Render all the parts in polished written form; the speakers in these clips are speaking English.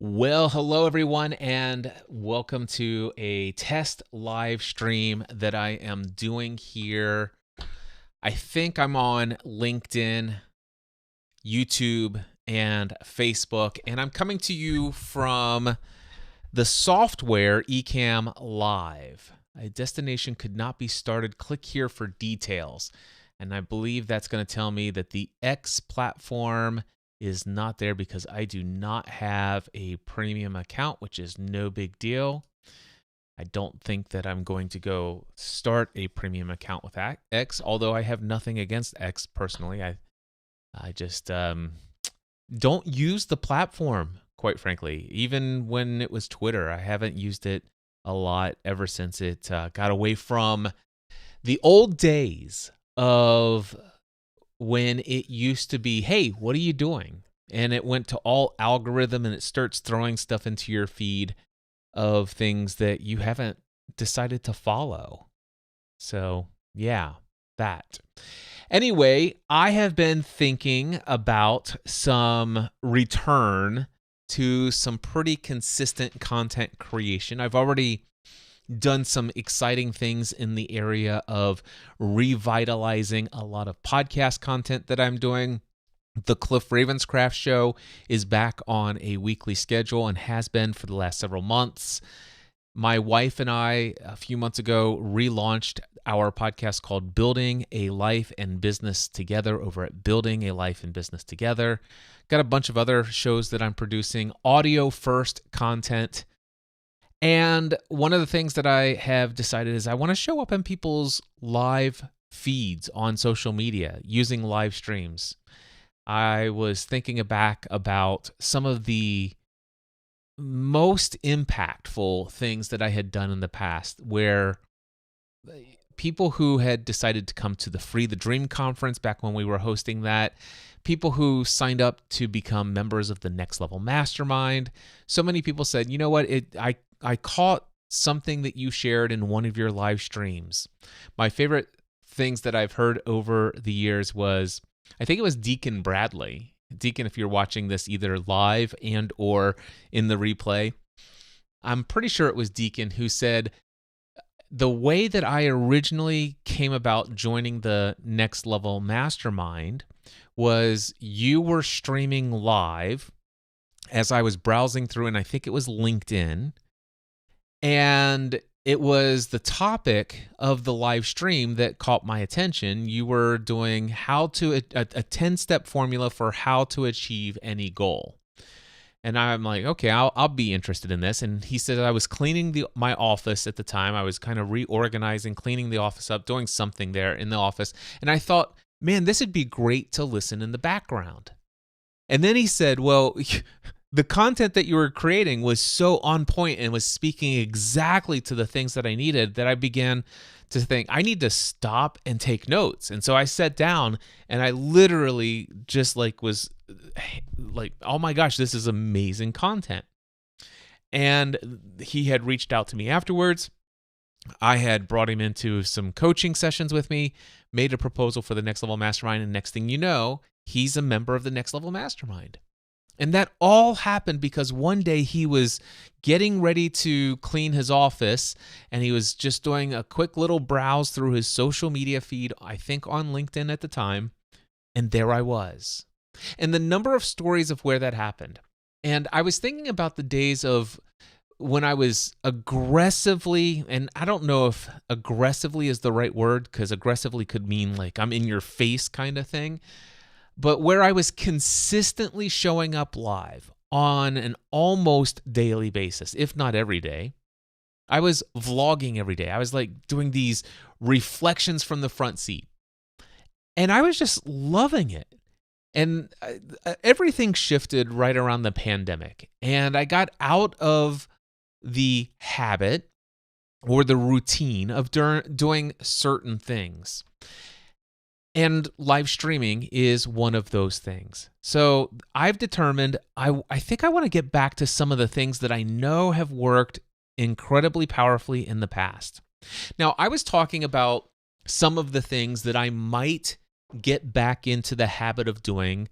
Well, hello everyone, and welcome to a test live stream that I am doing here. I think I'm on LinkedIn, YouTube, and Facebook, and I'm coming to you from the software Ecamm Live. A destination could not be started. Click here for details. And I believe that's going to tell me that the X platform is not there because I do not have a premium account, which is no big deal. I don't think that I'm going to go start a premium account with X, although I have nothing against X personally. I just don't use the platform, quite frankly. Even when it was Twitter, I haven't used it a lot ever since it got away from the old days of when it used to be, hey, what are you doing? And it went to all algorithm and it starts throwing stuff into your feed of things that you haven't decided to follow. So, yeah, that. Anyway, I have been thinking about some return to some pretty consistent content creation. I've already done some exciting things in the area of revitalizing a lot of podcast content that I'm doing. The Cliff Ravenscraft Show is back on a weekly schedule and has been for the last several months. My wife and I, a few months ago, relaunched our podcast called Building a Life and Business Together over at Building a Life and Business Together. Got a bunch of other shows that I'm producing, audio first content. And one of the things that I have decided is I want to show up in people's live feeds on social media using live streams. I was thinking back about some of the most impactful things that I had done in the past where people who had decided to come to the Free the Dream conference back when we were hosting that, people who signed up to become members of the Next Level Mastermind. So many people said, you know what, I caught something that you shared in one of your live streams. My favorite things that I've heard over the years was, I think it was Deacon Bradley. Deacon, if you're watching this either live and or in the replay, I'm pretty sure it was Deacon who said, the way that I originally came about joining the Next Level Mastermind was you were streaming live as I was browsing through, and I think it was LinkedIn. And it was the topic of the live stream that caught my attention. You were doing a 10-step formula for how to achieve any goal. And I'm like, okay, I'll be interested in this. And he said I was cleaning my office at the time. I was kind of reorganizing, cleaning the office up, doing something there in the office. And I thought, man, this would be great to listen in the background. And then he said, well, the content that you were creating was so on point and was speaking exactly to the things that I needed that I began to think, I need to stop and take notes. And so I sat down and I literally just was like, oh my gosh, this is amazing content. And he had reached out to me afterwards. I had brought him into some coaching sessions with me, made a proposal for the Next Level Mastermind, and next thing you know, he's a member of the Next Level Mastermind. And that all happened because one day he was getting ready to clean his office and he was just doing a quick little browse through his social media feed, I think on LinkedIn at the time, and there I was. And the number of stories of where that happened. And I was thinking about the days of when I was aggressively, and I don't know if aggressively is the right word because aggressively could mean like I'm in your face kind of thing. But where I was consistently showing up live on an almost daily basis, if not every day. I was vlogging every day. I was like doing these reflections from the front seat. And I was just loving it. And everything shifted right around the pandemic. And I got out of the habit or the routine of doing certain things. And live streaming is one of those things. So I've determined I think I want to get back to some of the things that I know have worked incredibly powerfully in the past. Now, I was talking about some of the things that I might get back into the habit of doing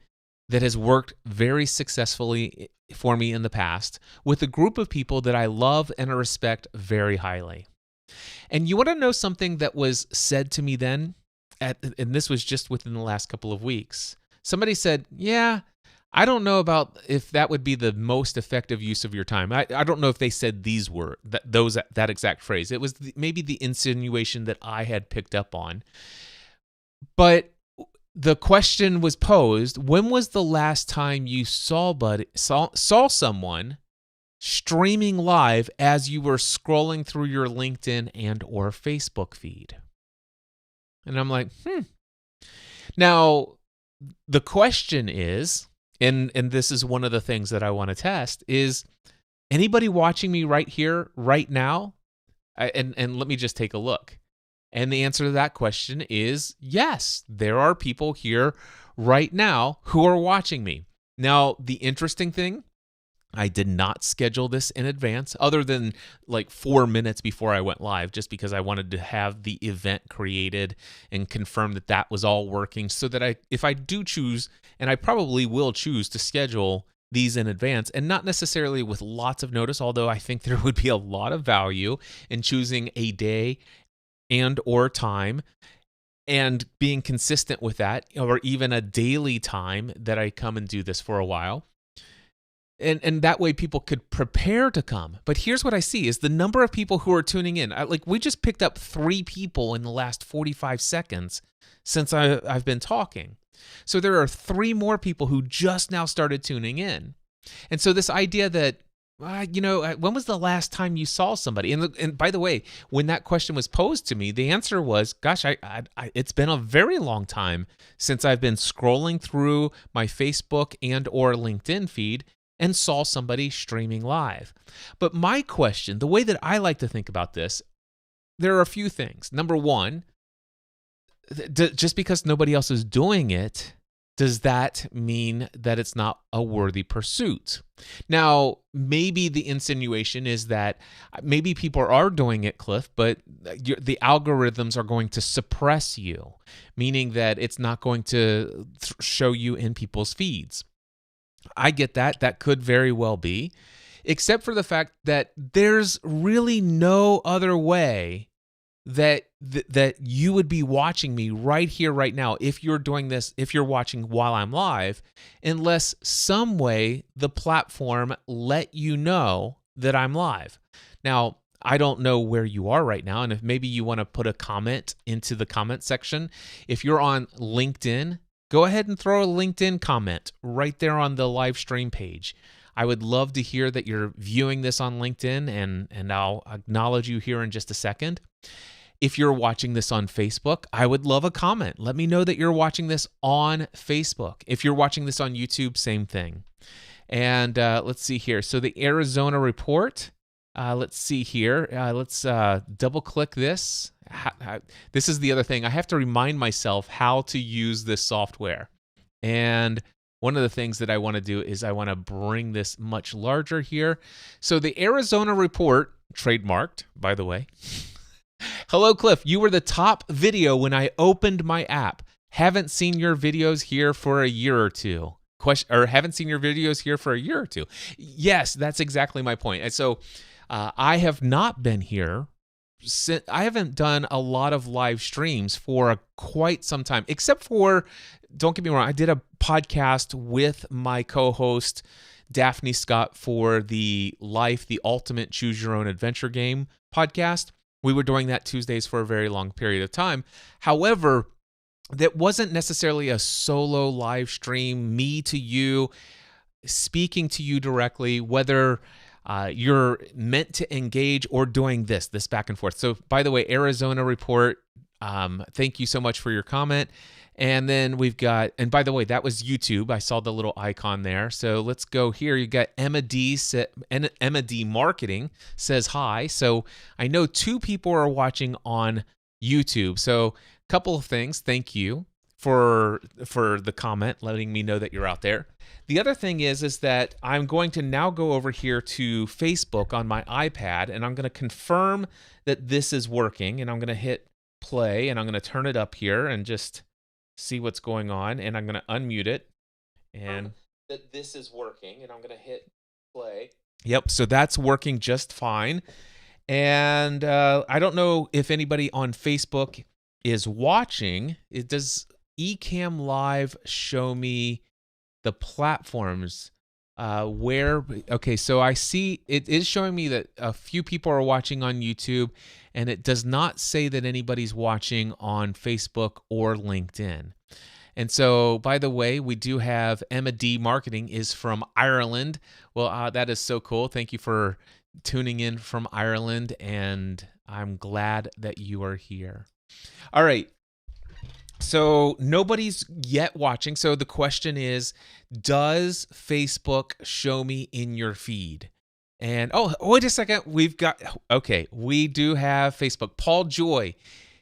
that has worked very successfully for me in the past with a group of people that I love and I respect very highly. And you want to know something that was said to me then? And this was just within the last couple of weeks. Somebody said, yeah, I don't know about if that would be the most effective use of your time. I don't know if they said these were that exact phrase. It was maybe the insinuation that I had picked up on. But the question was posed, when was the last time you saw someone streaming live as you were scrolling through your LinkedIn and or Facebook feed? And I'm like, Now, the question is, and this is one of the things that I want to test, is anybody watching me right here, right now? And let me just take a look. And the answer to that question is yes, there are people here right now who are watching me. Now, the interesting thing, I did not schedule this in advance other than like 4 minutes before I went live, just because I wanted to have the event created and confirm that that was all working so that if I do choose, and I probably will choose to schedule these in advance and not necessarily with lots of notice, although I think there would be a lot of value in choosing a day and or time and being consistent with that, or even a daily time that I come and do this for a while. And that way people could prepare to come. But here's what I see is the number of people who are tuning in. We just picked up 3 people in the last 45 seconds since I've been talking. So there are 3 more people who just now started tuning in. And so this idea that, when was the last time you saw somebody? And by the way, when that question was posed to me, the answer was, gosh, it's been a very long time since I've been scrolling through my Facebook and or LinkedIn feed and saw somebody streaming live. But my question, the way that I like to think about this, there are a few things. Number one, just because nobody else is doing it, does that mean that it's not a worthy pursuit? Now, maybe the insinuation is that maybe people are doing it, Cliff, but the algorithms are going to suppress you, meaning that it's not going to show you in people's feeds. I get that. That could very well be, except for the fact that there's really no other way that you would be watching me right here, right now, if you're doing this, if you're watching while I'm live, unless some way the platform let you know that I'm live. Now, I don't know where you are right now, and if maybe you want to put a comment into the comment section. If you're on LinkedIn, go ahead and throw a LinkedIn comment right there on the live stream page. I would love to hear that you're viewing this on LinkedIn, and I'll acknowledge you here in just a second. If you're watching this on Facebook, I would love a comment. Let me know that you're watching this on Facebook. If you're watching this on YouTube, same thing. And let's see here. So the Arizona report, let's see here. Let's double click this. This is the other thing. I have to remind myself how to use this software. And one of the things that I want to do is I want to bring this much larger here. So the Arizona report, trademarked, by the way. Hello, Cliff. You were the top video when I opened my app. Haven't seen your videos here for a year or two. Haven't seen your videos here for a year or two. Yes, that's exactly my point. And so I have not been here. I haven't done a lot of live streams for quite some time, except for, don't get me wrong, I did a podcast with my co-host, Daphne Scott, for the Ultimate Choose Your Own Adventure Game podcast. We were doing that Tuesdays for a very long period of time. However, that wasn't necessarily a solo live stream, me to you, speaking to you directly, whether you're meant to engage or doing this back and forth. So, by the way, Arizona report, thank you so much for your comment. And then we've got, and by the way, that was YouTube. I saw the little icon there. So let's go here. You got Emma D Marketing says hi. So I know 2 people are watching on YouTube. So a couple of things. Thank you for the comment, letting me know that you're out there. The other thing is that I'm going to now go over here to Facebook on my iPad, and I'm going to confirm that this is working. And I'm going to hit play, and I'm going to turn it up here and just see what's going on, and I'm going to unmute it. and that this is working, and I'm going to hit play. Yep, so that's working just fine. And I don't know if anybody on Facebook is watching. Does Ecamm Live show me the platforms where? Okay, so I see it is showing me that a few people are watching on YouTube, and it does not say that anybody's watching on Facebook or LinkedIn. And so, by the way, we do have Emma D Marketing is from Ireland. Well, that is so cool. Thank you for tuning in from Ireland, and I'm glad that you are here. All right. So nobody's yet watching. So the question is, does Facebook show me in your feed? And wait a second. We do have Facebook. Paul Joy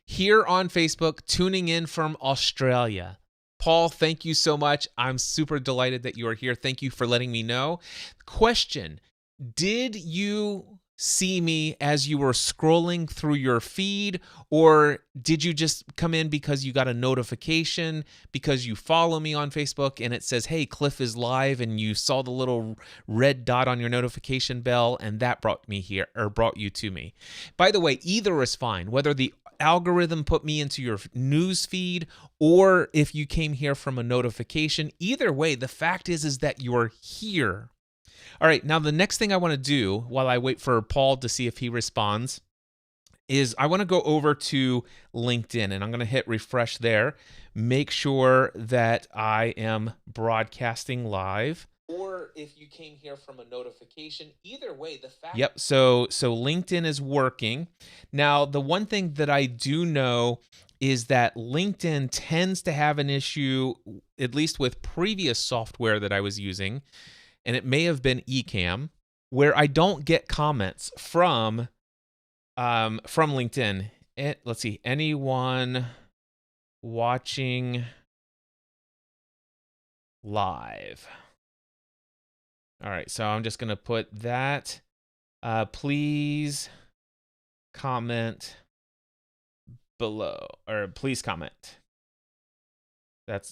here on Facebook, tuning in from Australia. Paul, thank you so much. I'm super delighted that you are here. Thank you for letting me know. Question, did you see me as you were scrolling through your feed, or did you just come in because you got a notification because you follow me on Facebook and it says, hey, Cliff is live, and you saw the little red dot on your notification bell and that brought me here, or brought you to me? By the way, either is fine, whether the algorithm put me into your news feed or if you came here from a notification. Either way, the fact is that you're here. All right, now the next thing I want to do while I wait for Paul to see if he responds is I want to go over to LinkedIn, and I'm going to hit refresh there. Make sure that I am broadcasting live. Or if you came here from a notification, either way, the fact. Yep, so LinkedIn is working. Now, the one thing that I do know is that LinkedIn tends to have an issue, at least with previous software that I was using, and it may have been Ecamm, where I don't get comments from LinkedIn. Let's see, anyone watching live. All right, so I'm just going to put that. Please comment below, or please comment.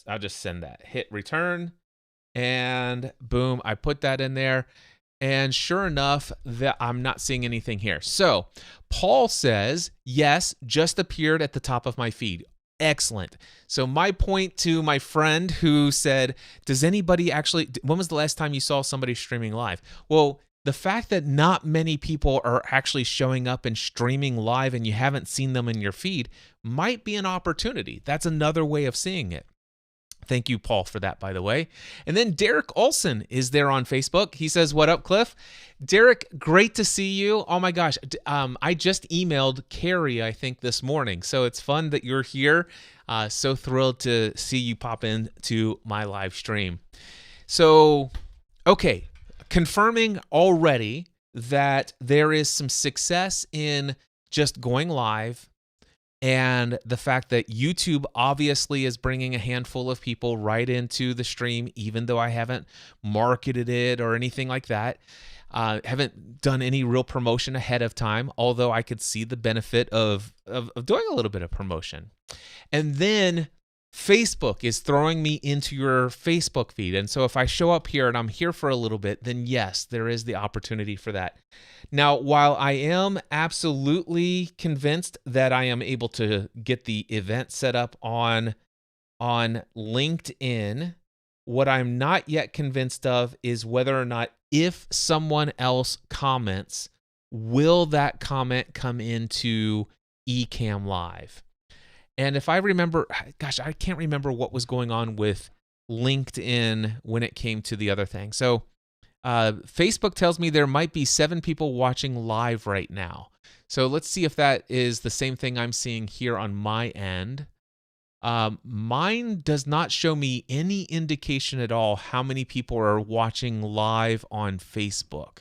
I'll just send that. Hit return. And boom, I put that in there. And sure enough, that I'm not seeing anything here. So Paul says, yes, just appeared at the top of my feed. Excellent. So my point to my friend who said, does anybody actually, when was the last time you saw somebody streaming live? Well, the fact that not many people are actually showing up and streaming live and you haven't seen them in your feed might be an opportunity. That's another way of seeing it. Thank you, Paul, for that, by the way. And then Derek Olson is there on Facebook. He says, what up, Cliff? Derek, great to see you. Oh, my gosh. I just emailed Carrie, I think, this morning. So it's fun that you're here. So thrilled to see you pop into my live stream. So, okay, confirming already that there is some success in just going live, and the fact that YouTube obviously is bringing a handful of people right into the stream, even though I haven't marketed it or anything like that. Haven't done any real promotion ahead of time, although I could see the benefit of doing a little bit of promotion. And then Facebook is throwing me into your Facebook feed. And so if I show up here and I'm here for a little bit, then yes, there is the opportunity for that. Now, while I am absolutely convinced that I am able to get the event set up on LinkedIn, what I'm not yet convinced of is whether or not, if someone else comments, will that comment come into Ecamm Live? And if I remember, gosh, I can't remember what was going on with LinkedIn when it came to the other thing. So Facebook tells me there might be 7 people watching live right now. So let's see if that is the same thing I'm seeing here on my end. Mine does not show me any indication at all how many people are watching live on Facebook.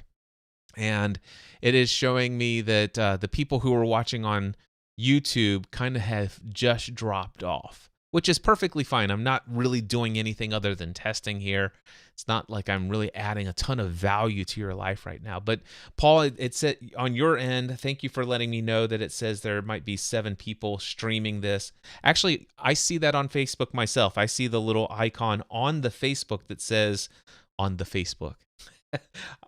And it is showing me that the people who are watching on YouTube kind of have just dropped off. which is perfectly fine. I'm not really doing anything other than testing here. It's not like I'm really adding a ton of value to your life right now. But Paul, it said on your end, thank you for letting me know that it says there might be 7 people streaming this. Actually, I see that on Facebook myself. I see the little icon on the Facebook that says on the Facebook.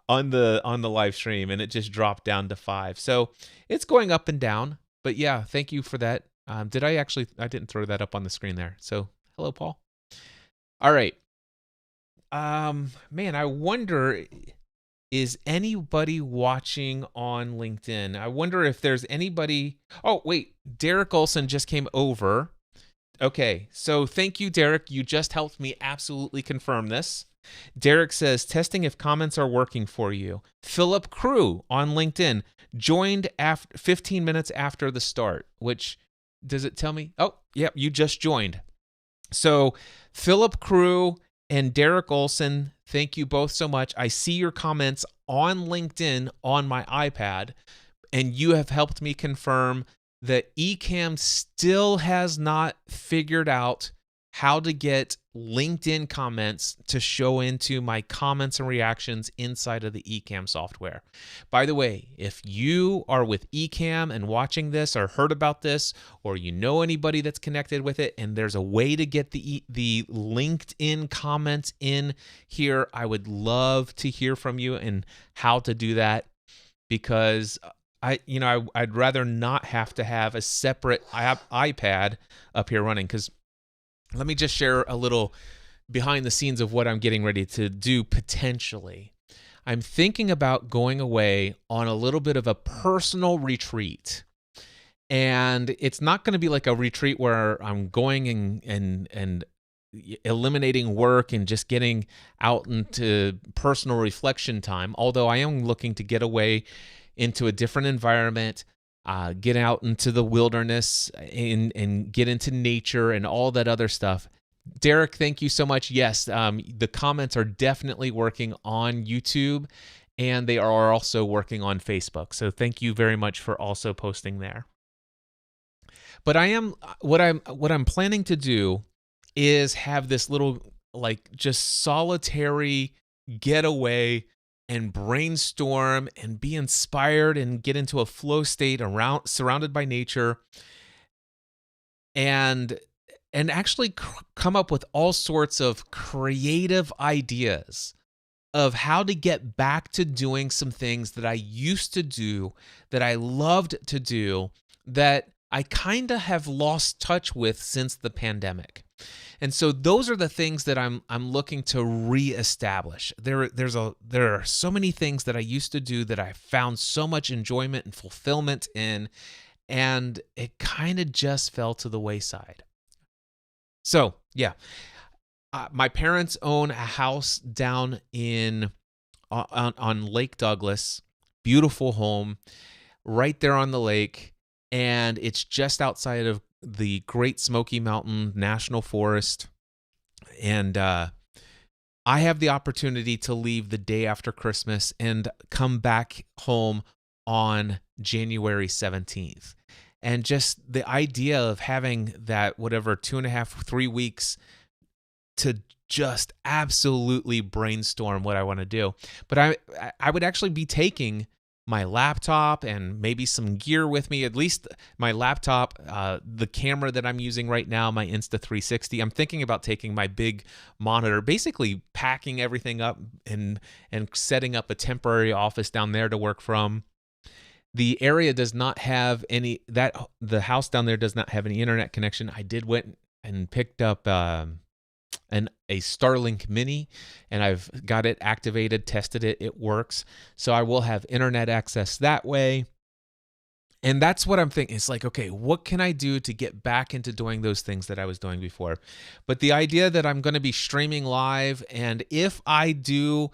on the live stream, and it just dropped down to 5. So it's going up and down. But yeah, thank you for that. I didn't throw that up on the screen there. So hello, Paul. All right. Man, I wonder, is anybody watching on LinkedIn? I wonder if there's anybody. Oh, wait, Derek Olson just came over. Okay, so thank you, Derek. You just helped me absolutely confirm this. Derek says, testing if comments are working for you. Philip Crew on LinkedIn joined 15 minutes after the start, which, does it tell me? Oh, yep, you just joined. So Philip Crew and Derek Olson, thank you both so much. I see your comments on LinkedIn on my iPad, and you have helped me confirm that Ecamm still has not figured out how to get LinkedIn comments to show into my comments and reactions inside of the Ecamm software. By the way, if you are with Ecamm and watching this or heard about this, or you know anybody that's connected with it, and there's a way to get the LinkedIn comments in here, I would love to hear from you and how to do that, because I'd rather not have to have a separate iPad up here running. Because let me just share a little behind the scenes of what I'm getting ready to do potentially. I'm thinking about going away on a little bit of a personal retreat. And it's not going to be like a retreat where I'm going and eliminating work and just getting out into personal reflection time, although I am looking to get away into a different environment, get out into the wilderness and get into nature and all that other stuff. Derek, thank you so much. Yes, the comments are definitely working on YouTube, and they are also working on Facebook. So thank you very much for also posting there. But what I'm planning to do is have this little, like, just solitary getaway and brainstorm and be inspired and get into a flow state surrounded by nature, and actually come up with all sorts of creative ideas of how to get back to doing some things that I used to do, that I loved to do, that I kind of have lost touch with since the pandemic. And so those are the things that I'm looking to reestablish. There are so many things that I used to do that I found so much enjoyment and fulfillment in, and it kind of just fell to the wayside. So yeah, my parents own a house down on Lake Douglas, beautiful home, right there on the lake, and it's just outside of the Great Smoky Mountain National Forest. And I have the opportunity to leave the day after Christmas and come back home on January 17th. And just the idea of having that, whatever, 2.5, 3 weeks to just absolutely brainstorm what I want to do. But I would actually be taking my laptop and maybe some gear with me, at least my laptop, the camera that I'm using right now, my Insta360. I'm thinking about taking my big monitor, basically packing everything up and setting up a temporary office down there to work from. The area does not have the house down there does not have any internet connection. I did went and picked up a Starlink Mini, and I've got it activated, tested it, it works. So I will have internet access that way. And that's what I'm thinking. It's like, okay, what can I do to get back into doing those things that I was doing before? But the idea that I'm going to be streaming live, and if I do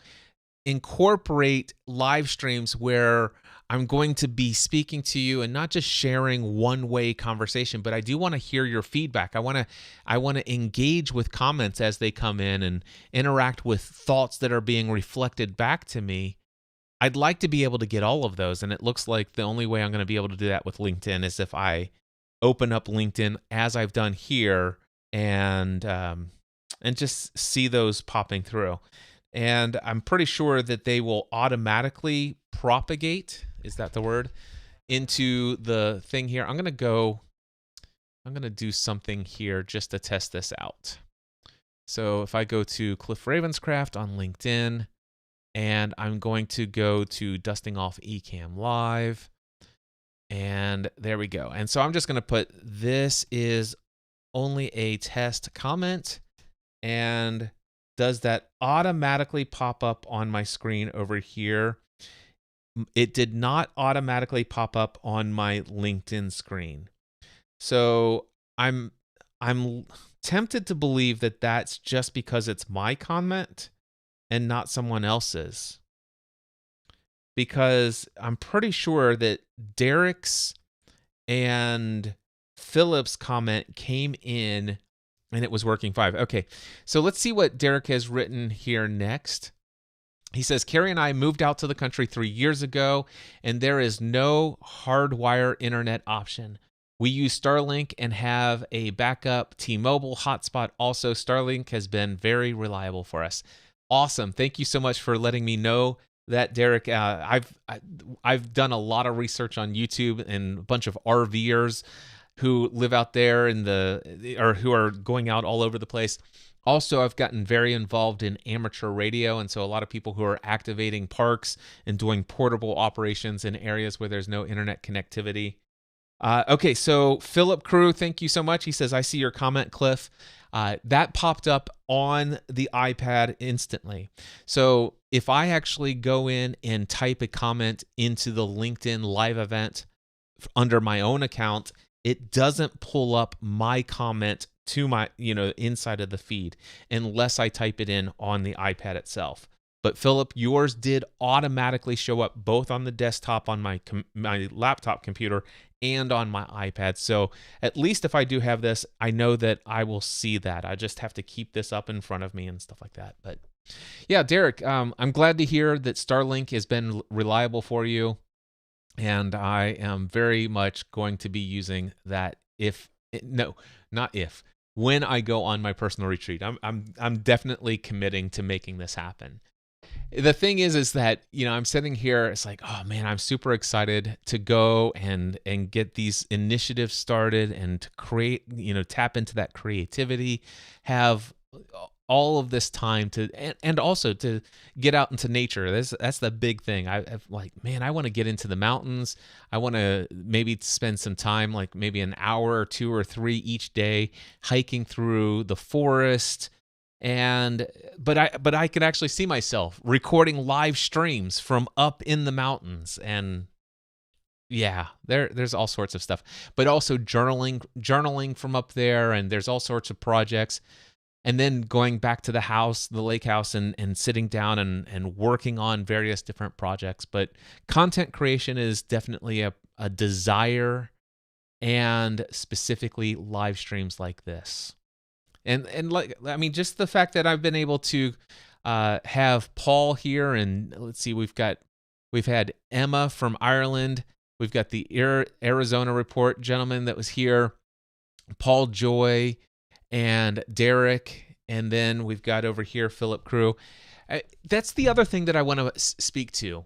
incorporate live streams where I'm going to be speaking to you and not just sharing one-way conversation, but I do want to hear your feedback. I want to engage with comments as they come in and interact with thoughts that are being reflected back to me. I'd like to be able to get all of those, and it looks like the only way I'm going to be able to do that with LinkedIn is if I open up LinkedIn as I've done here and just see those popping through. And I'm pretty sure that they will automatically propagate, is that the word, into the thing here. I'm going to do something here just to test this out. So if I go to Cliff Ravenscraft on LinkedIn, and I'm going to go to Dusting Off Ecamm Live, and there we go. And so I'm just going to put, this is only a test comment, and does that automatically pop up on my screen over here? It did not automatically pop up on my LinkedIn screen. So I'm tempted to believe that that's just because it's my comment and not someone else's. Because I'm pretty sure that Derek's and Philip's comment came in and it was working fine. Okay, so let's see what Derek has written here next. He says, Carrie and I moved out to the country 3 years ago, and there is no hardwire internet option. We use Starlink and have a backup T-Mobile hotspot. Also, Starlink has been very reliable for us. Awesome. Thank you so much for letting me know that, Derek. I've done a lot of research on YouTube, and a bunch of RVers who live out there or who are going out all over the place. Also, I've gotten very involved in amateur radio, and so a lot of people who are activating parks and doing portable operations in areas where there's no internet connectivity. Okay, so Philip Crew, thank you so much. He says, I see your comment, Cliff. That popped up on the iPad instantly. So if I actually go in and type a comment into the LinkedIn live event under my own account, it doesn't pull up my comment to my, inside of the feed unless I type it in on the iPad itself. But Philip, yours did automatically show up both on the desktop on my laptop computer and on my iPad. So at least if I do have this, I know that I will see that. I just have to keep this up in front of me and stuff like that. But yeah, Derek, I'm glad to hear that Starlink has been reliable for you. And I am very much going to be using that when I go on my personal retreat. I'm definitely committing to making this happen. The thing is that, I'm sitting here, it's like, oh man, I'm super excited to go and get these initiatives started and to create, tap into that creativity, have all of this time to, and also to get out into nature. That's the big thing. I've like, man, I want to get into the mountains. I want to maybe spend some time, like maybe an hour or 2 or 3 each day, hiking through the forest. But I could actually see myself recording live streams from up in the mountains, and yeah, there's all sorts of stuff. But also journaling from up there, and there's all sorts of projects. And then going back to the house, the lake house, and sitting down and working on various different projects. But content creation is definitely a desire, and specifically live streams like this. And like, I mean, just the fact that I've been able to have Paul here, and let's see, we've had Emma from Ireland. We've got the Arizona Report gentleman that was here, Paul Joy, and Derek, and then we've got over here Philip Crew. That's the other thing that I want to speak to,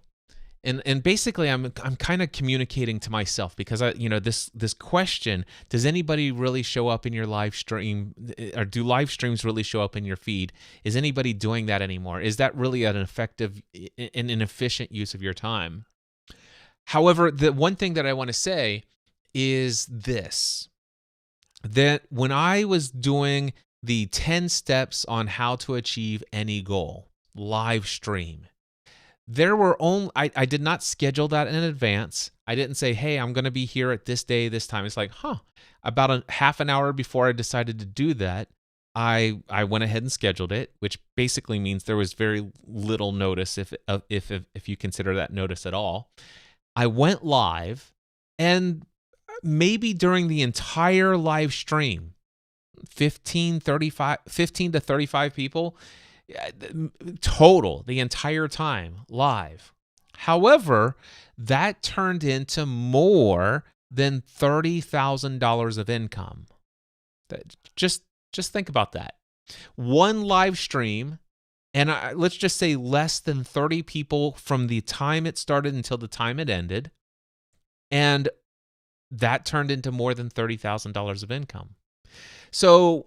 and basically I'm kind of communicating to myself, because this question: does anybody really show up in your live stream, or do live streams really show up in your feed? Is anybody doing that anymore? Is that really an effective and an efficient use of your time? However, the one thing that I want to say is this: that when I was doing the 10 steps on how to achieve any goal live stream, there were I did not schedule that in advance. I didn't say, hey, I'm going to be here at this day, this time. It's like, about a half an hour before I decided to do that, I went ahead and scheduled it, which basically means there was very little notice, if you consider that notice at all. I went live, and maybe during the entire live stream, 15 to 35 people total the entire time live. However, that turned into more than $30,000 of income. Just Just think about that. One live stream, and let's just say less than 30 people from the time it started until the time it ended, and that turned into more than $30,000 of income. So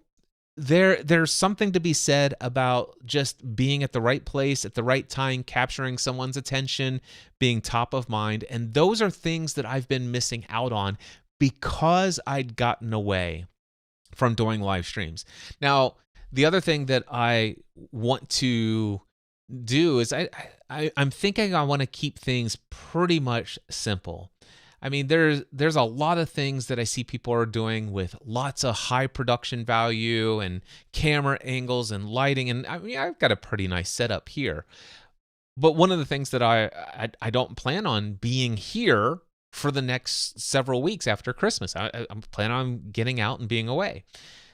there's something to be said about just being at the right place at the right time, capturing someone's attention, being top of mind. And those are things that I've been missing out on because I'd gotten away from doing live streams. Now, the other thing that I want to do is I'm thinking I want to keep things pretty much simple. I mean, there's a lot of things that I see people are doing with lots of high production value and camera angles and lighting, and I mean, I've got a pretty nice setup here. But one of the things that I don't plan on being here for the next several weeks after Christmas. I'm planning on getting out and being away.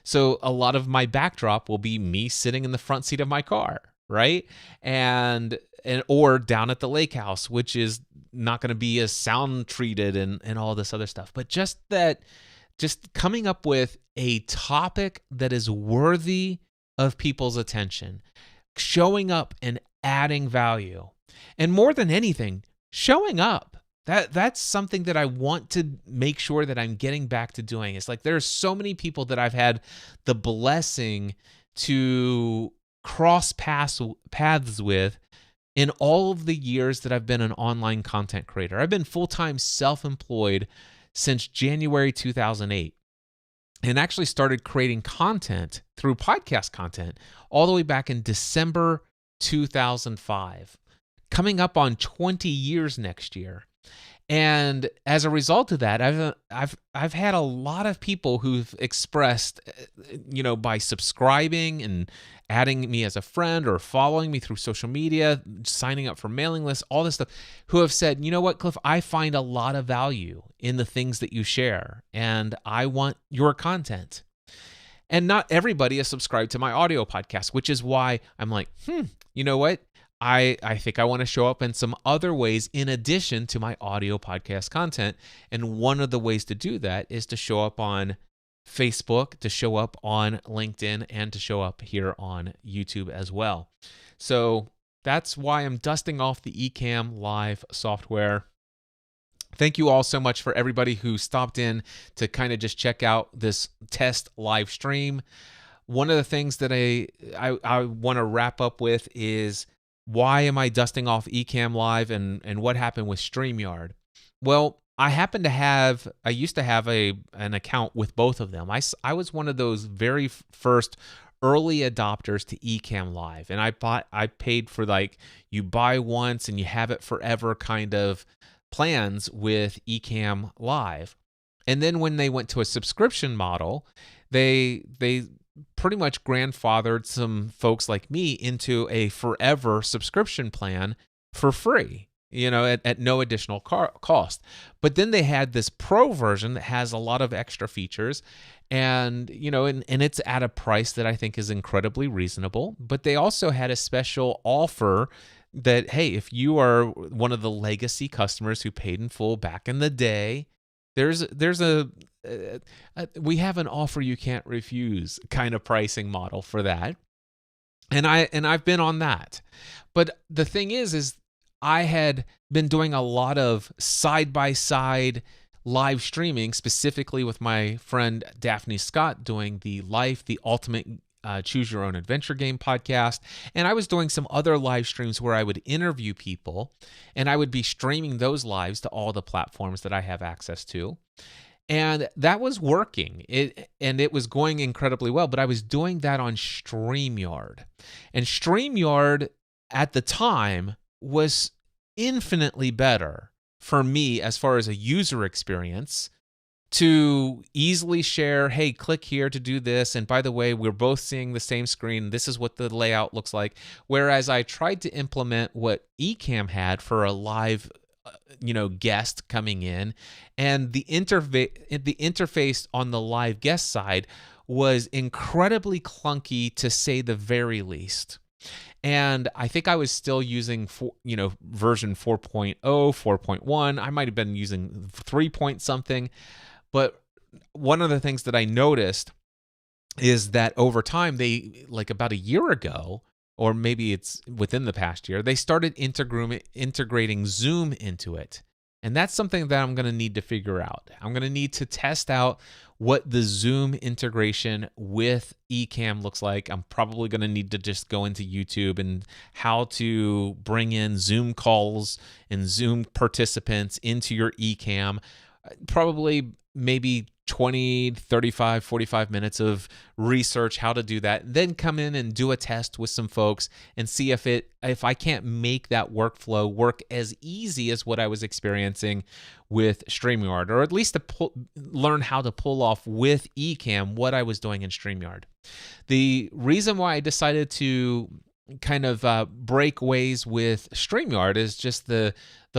So a lot of my backdrop will be me sitting in the front seat of my car, right? And or down at the lake house, which is not going to be as sound treated and all this other stuff. But just coming up with a topic that is worthy of people's attention, showing up and adding value. And more than anything, showing up. That's something that I want to make sure that I'm getting back to doing. It's like there's so many people that I've had the blessing to cross paths with in all of the years that I've been an online content creator. I've been full-time self-employed since January 2008 and actually started creating content through podcast content all the way back in December 2005, coming up on 20 years next year. And as a result of that, I've had a lot of people who've expressed, by subscribing and adding me as a friend or following me through social media, signing up for mailing lists, all this stuff, who have said, you know what, Cliff, I find a lot of value in the things that you share, and I want your content. And not everybody is subscribed to my audio podcast, which is why I'm like, you know what? I think I want to show up in some other ways in addition to my audio podcast content. And one of the ways to do that is to show up on Facebook, to show up on LinkedIn, and to show up here on YouTube as well. So that's why I'm dusting off the Ecamm Live software. Thank you all so much for everybody who stopped in to kind of just check out this test live stream. One of the things that I want to wrap up with is, why am I dusting off Ecamm Live and what happened with StreamYard? Well, I used to have an account with both of them. I was one of those very first early adopters to Ecamm Live, and I paid for like you buy once and you have it forever kind of plans with Ecamm Live. And then when they went to a subscription model, they pretty much grandfathered some folks like me into a forever subscription plan for free, at no additional cost. But then they had this pro version that has a lot of extra features, and it's at a price that I think is incredibly reasonable. But they also had a special offer that, hey, if you are one of the legacy customers who paid in full back in the day, we have an offer you can't refuse kind of pricing model for that. And I've been on that. But the thing is I had been doing a lot of side-by-side live streaming, specifically with my friend Daphne Scott doing the Ultimate Choose Your Own Adventure Game podcast. And I was doing some other live streams where I would interview people, and I would be streaming those lives to all the platforms that I have access to. And that was working. It was going incredibly well, but I was doing that on StreamYard. And StreamYard at the time was infinitely better for me as far as a user experience, to easily share, hey, click here to do this. And by the way, we're both seeing the same screen. This is what the layout looks like. Whereas I tried to implement what Ecamm had for a live guest coming in, and the interface on the live guest side was incredibly clunky, to say the very least. And I think I was still using version 4.0, 4.1. I might have been using 3 point something. But one of the things that I noticed is that over time, they, like about a year ago, or maybe it's within the past year, they started integrating Zoom into it. And that's something that I'm going to need to figure out. I'm going to need to test out what the Zoom integration with Ecamm looks like. I'm probably going to need to just go into YouTube and how to bring in Zoom calls and Zoom participants into your Ecamm. Probably maybe 20, 35, 45 minutes of research how to do that, then come in and do a test with some folks and see if I can't make that workflow work as easy as what I was experiencing with StreamYard, or at least to learn how to pull off with Ecamm what I was doing in StreamYard. The reason why I decided to kind of break ways with StreamYard is just the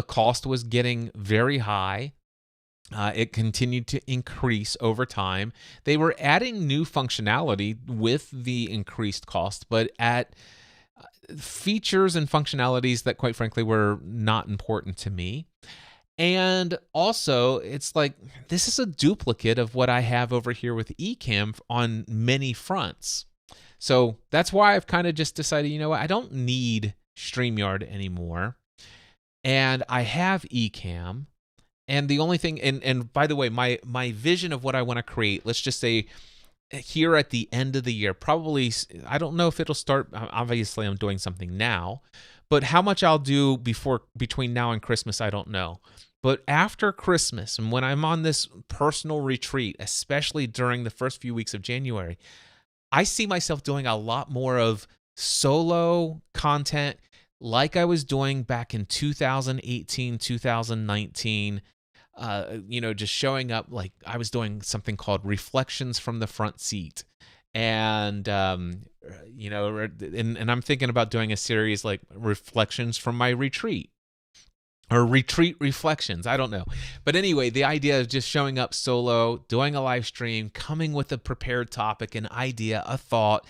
cost was getting very high. It continued to increase over time. They were adding new functionality with the increased cost, but at features and functionalities that, quite frankly, were not important to me. And also, it's like, this is a duplicate of what I have over here with Ecamm on many fronts. So that's why I've kind of just decided, you know what, I don't need StreamYard anymore. And I have Ecamm. And the only thing, and by the way, my vision of what I want to create, let's just say here at the end of the year, probably, I don't know if it'll start, obviously I'm doing something now, but how much I'll do between now and Christmas, I don't know. But after Christmas, and when I'm on this personal retreat, especially during the first few weeks of January, I see myself doing a lot more of solo content like I was doing back in 2018, 2019. Just showing up, like I was doing something called Reflections from the Front Seat. And, and I'm thinking about doing a series like Reflections from my retreat, or Retreat Reflections. I don't know. But anyway, the idea of just showing up solo, doing a live stream, coming with a prepared topic, an idea, a thought,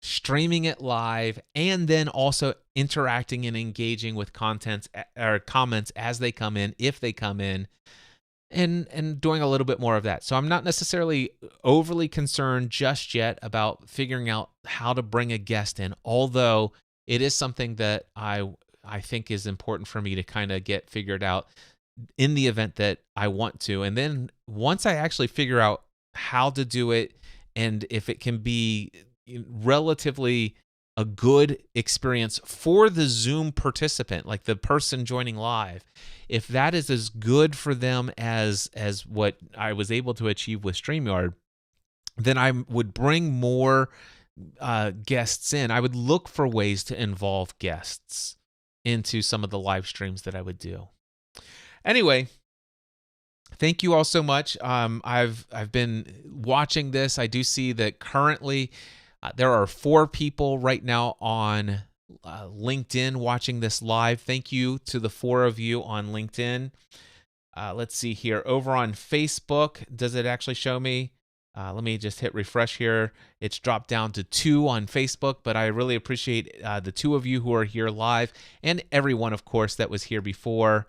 streaming it live, and then also interacting and engaging with contents or comments as they come in, if they come in, and doing a little bit more of that. So I'm not necessarily overly concerned just yet about figuring out how to bring a guest in, although it is something that I think is important for me to kind of get figured out in the event that I want to. And then once I actually figure out how to do it, and if it can be relatively a good experience for the Zoom participant, like the person joining live, if that is as good for them as what I was able to achieve with StreamYard, then I would bring more guests in. I would look for ways to involve guests into some of the live streams that I would do. Anyway, thank you all so much. I've been watching this. I do see that currently there are 4 people right now on LinkedIn watching this live. Thank you to the 4 of you on LinkedIn. Let's see here. Over on Facebook, does it actually show me? Let me just hit refresh here. It's dropped down to 2 on Facebook, but I really appreciate the 2 of you who are here live, and everyone, of course, that was here before.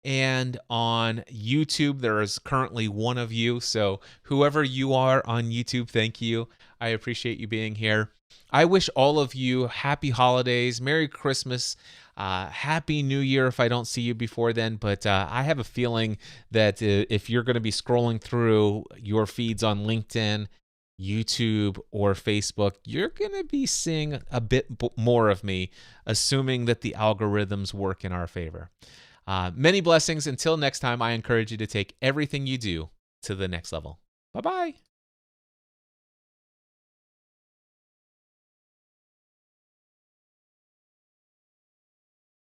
And on YouTube, there is currently 1 of you. So whoever you are on YouTube, thank you. I appreciate you being here. I wish all of you happy holidays, Merry Christmas, Happy New Year if I don't see you before then. But I have a feeling that if you're going to be scrolling through your feeds on LinkedIn, YouTube, or Facebook, you're going to be seeing a bit more of me, assuming that the algorithms work in our favor. Many blessings. Until next time, I encourage you to take everything you do to the next level. Bye-bye.